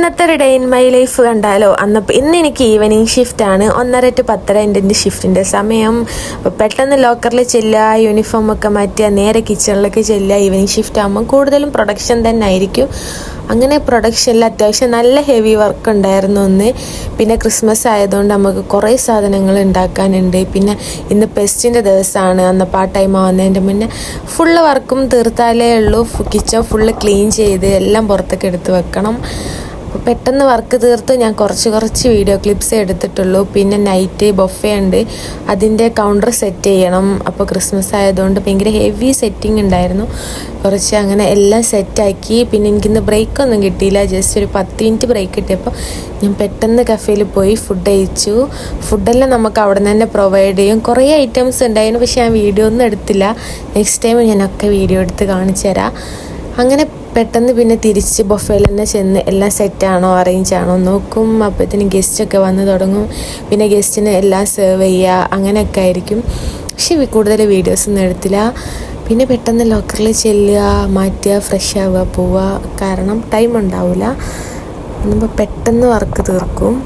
ഇന്നത്തെ ഒരു day in my life കണ്ടാലോ. ഇന്ന് എനിക്ക് ഈവനിങ് ഷിഫ്റ്റാണ്. 1:30 to 10 എൻ്റെ ഷിഫ്റ്റിൻ്റെ സമയം. അപ്പോൾ പെട്ടെന്ന് ലോക്കറിൽ ചെല്ലുക, യൂണിഫോമൊക്കെ മാറ്റുക, നേരെ കിച്ചണിലേക്ക് ചെല്ലുക. ഈവനിങ് ഷിഫ്റ്റ് ആകുമ്പോൾ കൂടുതലും പ്രൊഡക്ഷൻ തന്നെ ആയിരിക്കും. അങ്ങനെ പ്രൊഡക്ഷനിൽ അത്യാവശ്യം നല്ല ഹെവി വർക്ക് ഉണ്ടായിരുന്നു ഒന്ന്. പിന്നെ ക്രിസ്മസ് ആയതുകൊണ്ട് നമുക്ക് കുറേ സാധനങ്ങൾ ഉണ്ടാക്കാനുണ്ട്. പിന്നെ ഇന്ന് പെസ്റ്റിൻ്റെ ദിവസമാണ്. അന്നപ്പോൾ ആ ടൈം ആവുന്നതിൻ്റെ മുന്നേ ഫുള്ള് വർക്കും തീർത്താലേ ഉള്ളൂ. കിച്ചൺ ഫുള്ള് ക്ലീൻ ചെയ്ത് എല്ലാം പുറത്തേക്ക് എടുത്ത് വെക്കണം. അപ്പോൾ പെട്ടെന്ന് വർക്ക് തീർത്ത് ഞാൻ കുറച്ച് വീഡിയോ ക്ലിപ്സ് എടുത്തിട്ടുള്ളൂ. പിന്നെ നൈറ്റ് ബൊഫേ ഉണ്ട്, അതിൻ്റെ കൗണ്ടർ സെറ്റ് ചെയ്യണം. അപ്പോൾ ക്രിസ്മസ് ആയതുകൊണ്ട് ഭയങ്കര ഹെവി സെറ്റിംഗ് ഉണ്ടായിരുന്നു. കുറച്ച് അങ്ങനെ എല്ലാം സെറ്റാക്കി. പിന്നെ എനിക്കിന്ന് ബ്രേക്കൊന്നും കിട്ടിയില്ല. ജസ്റ്റ് ഒരു 10 മിനിറ്റ് ബ്രേക്ക് കിട്ടിയപ്പോൾ ഞാൻ പെട്ടെന്ന് കഫേയിൽ പോയി ഫുഡ് കഴിച്ചു. ഫുഡെല്ലാം നമുക്ക് അവിടെ നിന്ന് തന്നെ പ്രൊവൈഡ് ചെയ്യും. കുറേ ഐറ്റംസ് ഉണ്ടായിരുന്നു, പക്ഷേ ഞാൻ വീഡിയോ ഒന്നും എടുത്തില്ല. നെക്സ്റ്റ് ടൈം ഞാനൊക്കെ വീഡിയോ എടുത്ത് കാണിച്ചു തരാം. അങ്ങനെ പെട്ടെന്ന് പിന്നെ തിരിച്ച് ബൊഫയിൽ തന്നെ ചെന്ന് എല്ലാം സെറ്റാണോ അറേഞ്ച് ആണോ നോക്കും. അപ്പോഴത്തേന് ഗസ്റ്റൊക്കെ വന്ന് തുടങ്ങും. പിന്നെ ഗസ്റ്റിന് എല്ലാം സെർവ് ചെയ്യുക, അങ്ങനെയൊക്കെ ആയിരിക്കും. പക്ഷേ കൂടുതൽ വീഡിയോസൊന്നും എടുത്തില്ല. പിന്നെ പെട്ടെന്ന് ലോക്കറിൽ ചെല്ലുക, മാറ്റുക, ഫ്രഷ് ആവുക, പോവുക. കാരണം ടൈം ഉണ്ടാവില്ല. നമ്മൾ പെട്ടെന്ന് വർക്ക് തീർക്കും.